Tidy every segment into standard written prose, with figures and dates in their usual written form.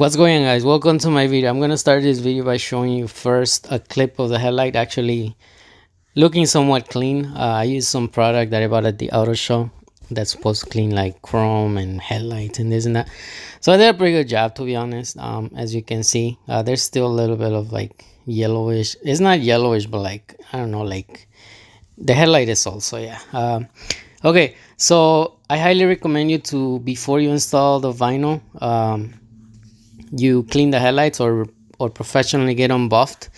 What's going on, guys? Welcome to my video. I'm gonna start this video by showing you first a clip of the headlight actually looking somewhat clean. I used some product that I bought at the auto show that's supposed to clean like chrome and headlights and this and that. So I did a pretty good job, to be honest. As you can see, there's still a little bit of like yellowish. It's not yellowish, but like I don't know, like the headlight is also, yeah. Okay, so I highly recommend you to, before you install the vinyl, you clean the headlights or professionally get them buffed.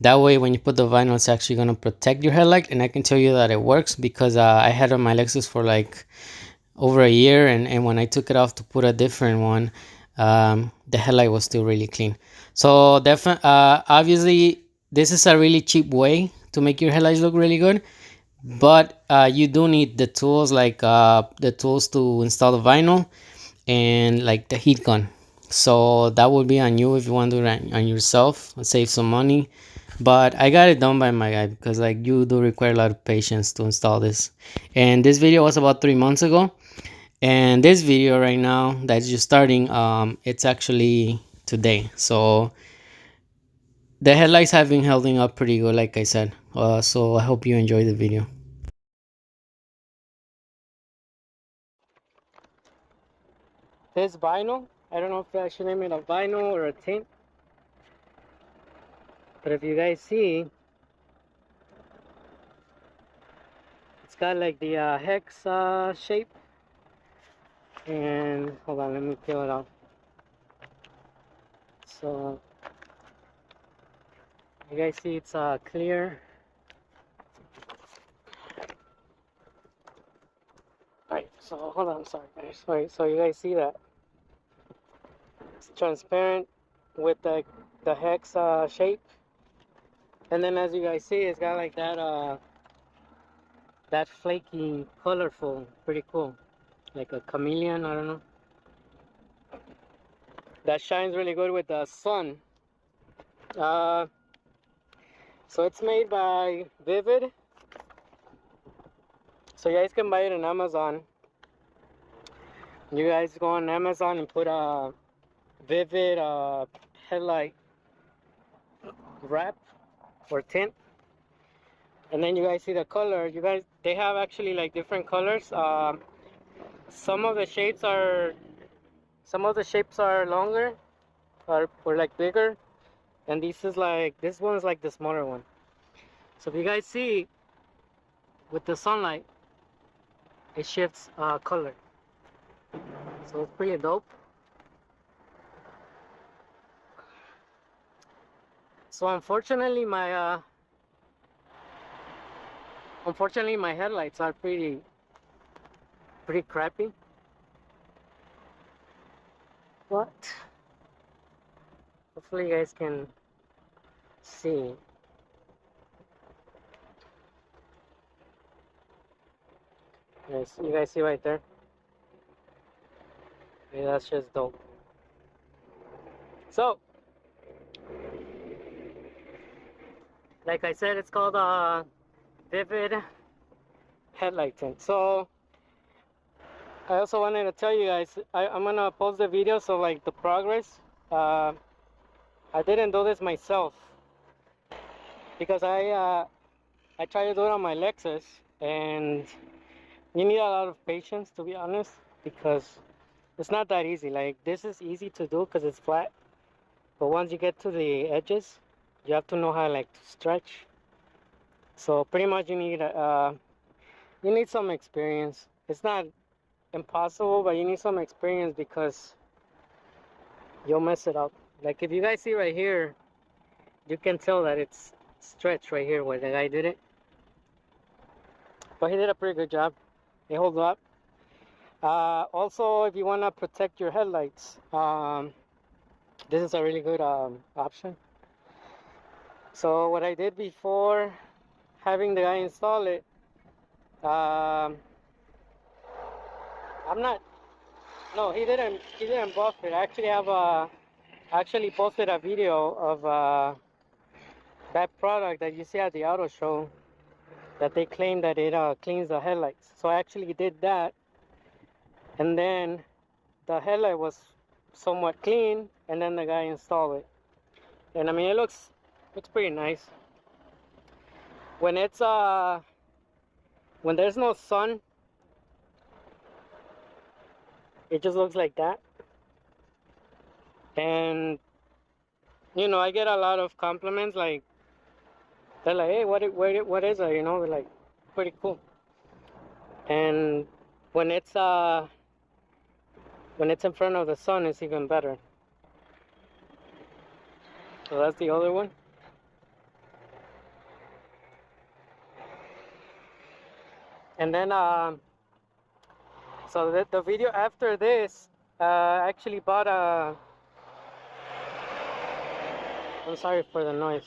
That way when you put the vinyl, it's actually going to protect your headlight. And I can tell you that it works because I had on my Lexus for like over a year, and when I took it off to put a different one, the headlight was still really clean. So definitely, obviously this is a really cheap way to make your headlights look really good, but you do need the tools, like the tools to install the vinyl and like the heat gun. So that would be on you if you want to do it on yourself, save some money. But I got it done by my guy because like you do require a lot of patience to install this. And this video was about 3 months ago, and this video right now that's just starting, it's actually today. So the headlights have been holding up pretty good, like I said. So I hope you enjoy the video. This vinyl, I don't know if I should name it a vinyl or a tint, but if you guys see, it's got like the hex shape. And hold on, let me peel it off. So you guys see it's clear. Alright, so hold on, sorry guys. Alright, so you guys see that it's transparent with the hex shape. And then as you guys see, it's got like that flaky, colorful, pretty cool, like a chameleon, I don't know. That shines really good with the sun. So it's made by Vivid. So you guys can buy it on Amazon. You guys go on Amazon and put a Vivid headlight wrap or tint, and then you guys see the color. You guys, they have actually like different colors. Some of the shapes are longer or like bigger, and this one's like the smaller one. So if you guys see, with the sunlight, it shifts color. So it's pretty dope. So unfortunately my headlights are pretty crappy, but hopefully you guys can see. Yes, you guys see right there? Yeah, that's just dope. So like I said, it's called Vivid headlight tint. So I also wanted to tell you guys, I'm gonna post the video, so like the progress. I didn't do this myself because I tried to do it on my Lexus, and you need a lot of patience, to be honest, because it's not that easy. Like this is easy to do because it's flat, but once you get to the edges, you have to know how like to stretch. So pretty much you need some experience. It's not impossible, but you need some experience because you'll mess it up. Like if you guys see right here, you can tell that it's stretched right here where the guy did it, but he did a pretty good job. It holds up. Also, if you want to protect your headlights, this is a really good option. So what I did before having the guy install it, I'm not, no, he didn't buff it. I actually have actually posted a video of that product that you see at the auto show that they claim that it cleans the headlights. So I actually did that, and then the headlight was somewhat clean, and then the guy installed it. And I mean, it looks pretty nice. When it's when there's no sun, it just looks like that. And you know, I get a lot of compliments, like they're like, hey, what is it? You know, like pretty cool. And when it's in front of the sun, it's even better. So that's the other one. And then so the video after this, I actually bought I'm sorry for the noise.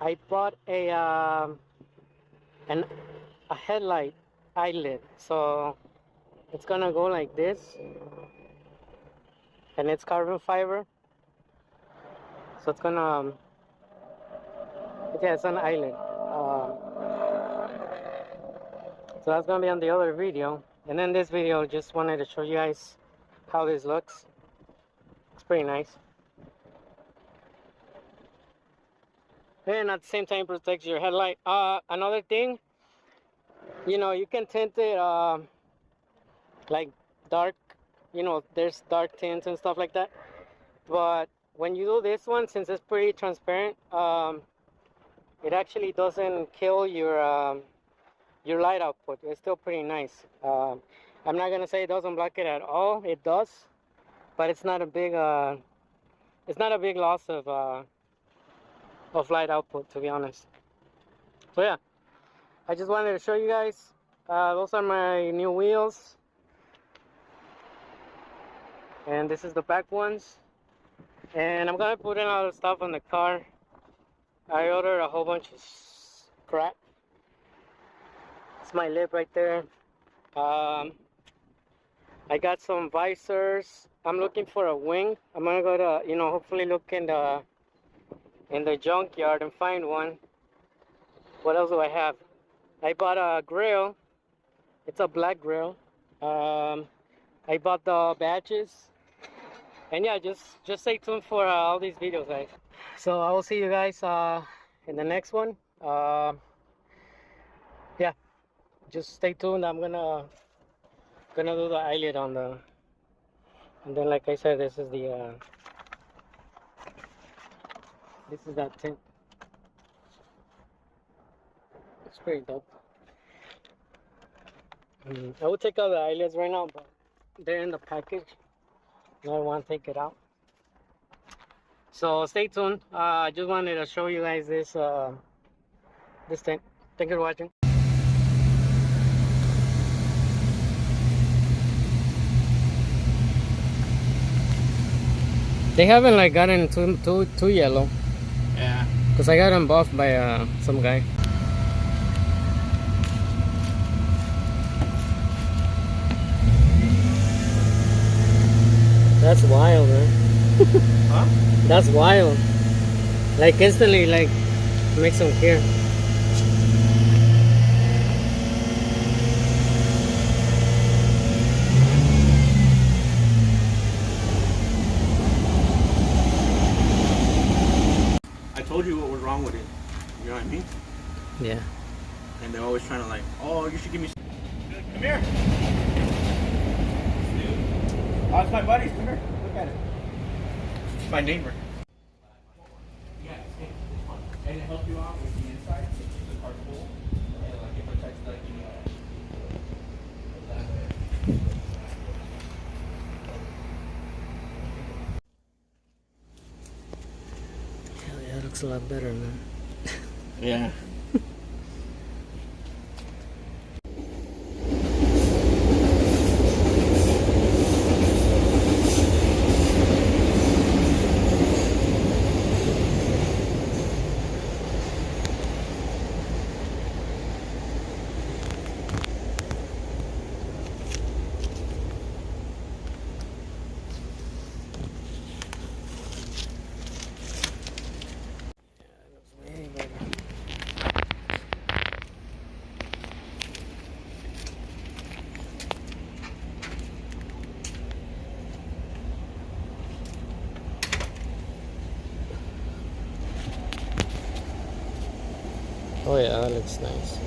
I bought a headlight eyelid. So it's gonna go like this, and it's carbon fiber. So it's gonna yeah, it's an eyelid. So that's gonna be on the other video. And then this video, just wanted to show you guys how this looks. It's pretty nice. And at the same time protects your headlight. Another thing, you know, you can tint it like dark, you know, there's dark tints and stuff like that. But when you do this one, since it's pretty transparent, it actually doesn't kill your light output. It's still pretty nice. I'm not gonna say it doesn't block it at all. It does, but it's not a big loss of light output, to be honest. So yeah, I just wanted to show you guys. Those are my new wheels, and this is the back ones. And I'm gonna put in all the stuff on the car. I ordered a whole bunch of crap. It's my lip right there. I got some visors. I'm looking for a wing. I'm gonna go to, you know, hopefully look in the junkyard and find one. What else do I have? I bought a grill. It's a black grill. I bought the badges. And yeah, just stay tuned for all these videos, guys. So I will see you guys in the next one. Yeah, just stay tuned. I'm gonna do the eyelid on the, and then like I said, this is that tint. It's pretty dope. I will take out the eyelids right now, but they're in the package. I don't want to take it out. So stay tuned. I just wanted to show you guys this tint. Thank you for watching. They haven't like gotten too yellow. Yeah. Cause I got them buffed by some guy. That's wild, man. Huh? That's wild. Like instantly, like makes them care. I told you what was wrong with it. You know what I mean? Yeah. And they're always trying to like, oh, you should give me. Come here. Oh, it's my buddies. Come here. Look at it. It's my neighbor. Yeah, it's fun. And it helps you out with the inside. It's just a hard pull. And like it protects the, you know. Hell yeah, it looks a lot better, man. Yeah. Yeah, it looks way better. Oh yeah, that looks nice.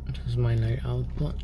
This is my light output.